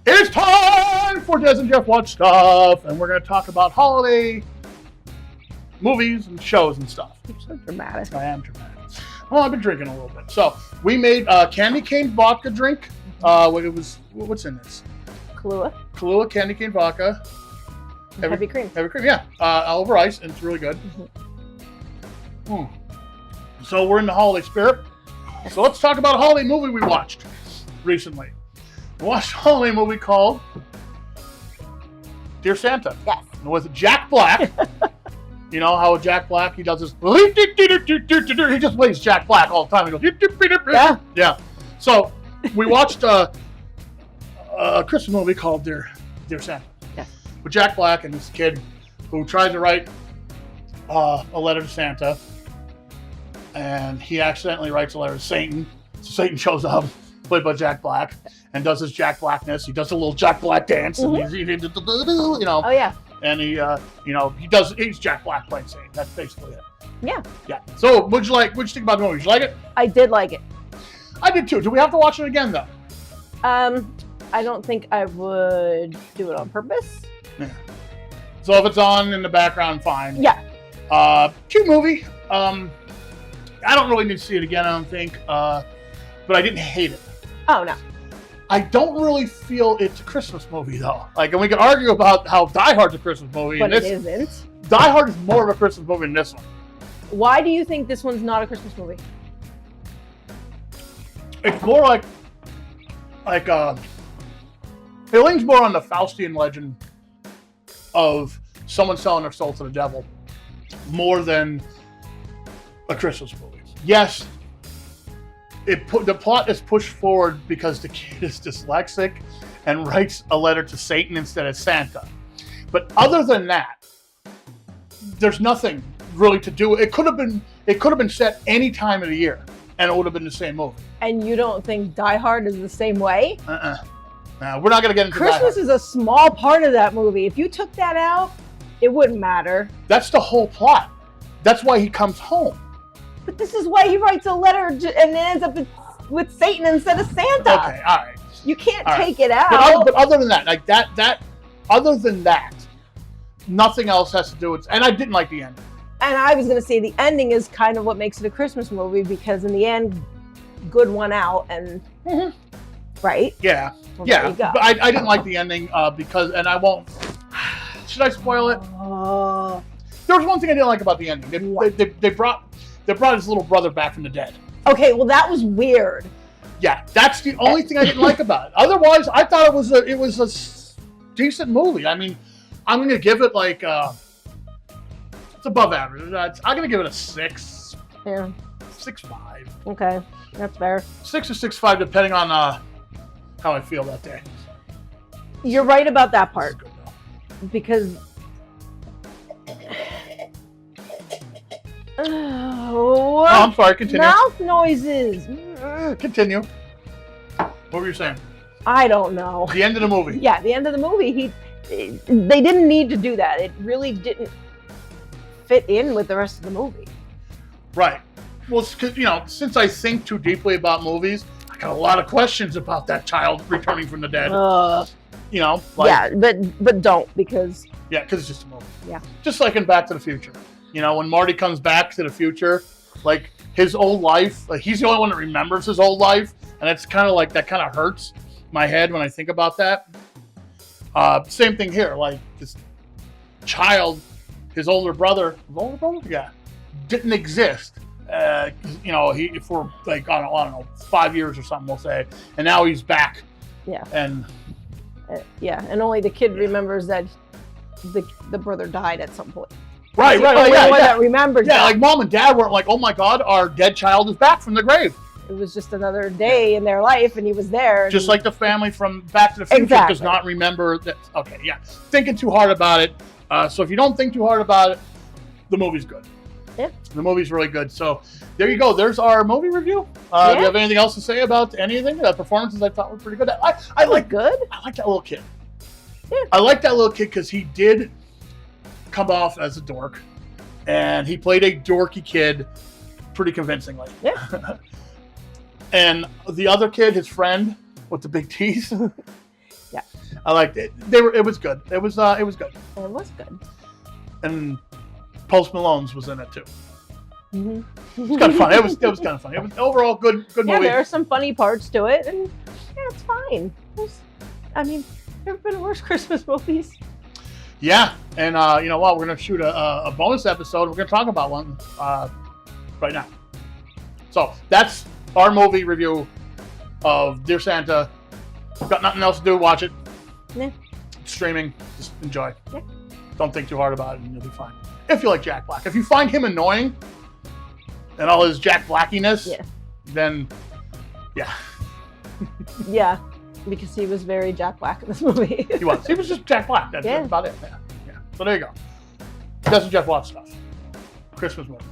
It's time for Des and Jeff Watch Stuff, and we're going to talk about holiday movies and shows and stuff. You're so dramatic. I am dramatic. Well, I've been drinking a little bit. So we made candy cane vodka drink. What's in this? Kahlua candy cane vodka. Heavy cream. Heavy cream, yeah. Over ice, and it's really good. So we're in the holiday spirit. So let's talk about a holiday movie we watched recently. We watched a holiday movie called Dear Santa. Yes. With Jack Black. You know how Jack Black, he does this. He just plays Jack Black all the time. He goes, yeah. So we watched a Christmas movie called Dear Santa. Yes. With Jack Black and this kid who tried to write a letter to Santa. And he accidentally writes a letter to Satan. So Satan shows up, played by Jack Black, and does his Jack Blackness. He does a little Jack Black dance, and he's, you know. Oh yeah. And he's Jack Black playing Satan. That's basically it. Yeah. Yeah. So, what'd you think about the movie? Did you like it? I did like it. I did too. Do we have to watch it again though? I don't think I would do it on purpose. Yeah. So if it's on in the background, fine. Yeah. Cute movie. I don't really need to see it again, I don't think. But I didn't hate it. Oh, no. I don't really feel it's a Christmas movie, though. Like, and we can argue about how Die Hard's a Christmas movie. But it isn't. Die Hard is more of a Christmas movie than this one. Why do you think this one's not a Christmas movie? It's more like it leans more on the Faustian legend of someone selling their soul to the devil more than a Christmas movie. Yes, the plot is pushed forward because the kid is dyslexic and writes a letter to Satan instead of Santa. But other than that, there's nothing really to do. It could have been set any time of the year, and it would have been the same movie. And you don't think Die Hard is the same way? No, we're not going to get into Christmas is a small part of that movie. If you took that out, it wouldn't matter. That's the whole plot. That's why he comes home. But this is why he writes a letter and it ends up with Satan instead of Santa. Okay, all right. You can't take it out. But other than that, other than that, nothing else has to do with. And I didn't like the ending. And I was going to say the ending is kind of what makes it a Christmas movie because in the end, good won out and right. Yeah, well, yeah. But I didn't like the ending because, and I won't. Should I spoil it? There was one thing I didn't like about the ending. They brought his little brother back from the dead. Okay, well that was weird. Yeah, that's the only thing I didn't like about it. Otherwise, I thought it was a decent movie. I mean, I'm going to give it like it's above average. I'm going to give it a 6. Yeah. 6.5. Okay, that's fair. 6 or 6.5, depending on how I feel that day. You're right about that part. Good, because I'm sorry, continue. Mouth noises. Continue. What were you saying? I don't know. The end of the movie. Yeah, the end of the movie. They didn't need to do that. It really didn't fit in with the rest of the movie. Right. Well, because since I think too deeply about movies, I got a lot of questions about that child returning from the dead. Yeah, but don't because. Yeah, because it's just a movie. Yeah. Just like in Back to the Future. When Marty comes back to the future, like his old life, like he's the only one that remembers his old life, and it's kind of like that kind of hurts my head when I think about that. Same thing here, like this child, his older brother, yeah, didn't exist. For like I don't know 5 years or something, we'll say, and now he's back. Yeah. And and only the kid remembers that the brother died at some point. Right. That remembers. Yeah, that. like mom and dad weren't like, oh my God, our dead child is back from the grave. It was just another day in their life, and he was there. Just like the family from Back to the Future does not remember that. Okay, yeah, thinking too hard about it. So if you don't think too hard about it, the movie's good. Yeah. The movie's really good. So there you go. There's our movie review. Do you have anything else to say about anything? The performances I thought were pretty good. I like that little kid. Yeah. I like that little kid because he did come off as a dork, and he played a dorky kid pretty convincingly. Yeah. And the other kid, his friend with the big teeth, I liked it. It was good. It was good. It was good. And Post Malone's was in it too. Mm-hmm. It was kind of fun. It was kind of fun. It was overall good Yeah, movie. there are some funny parts to it, and yeah, it's fine. I mean, there have been worse Christmas movies. Yeah, and you know what? We're gonna shoot a bonus episode. We're gonna talk about one right now. So that's our movie review of Dear Santa. Got nothing else to do, watch it. Yeah. It's streaming. Just enjoy. Yeah. Don't think too hard about it, and you'll be fine. If you like Jack Black, if you find him annoying and all his Jack Blackiness, then yeah. Yeah, because he was very Jack Black in this movie. He was. He was just Jack Black. That's about it. Yeah. So there you go. That's Jeff Watts stuff. Christmas movie.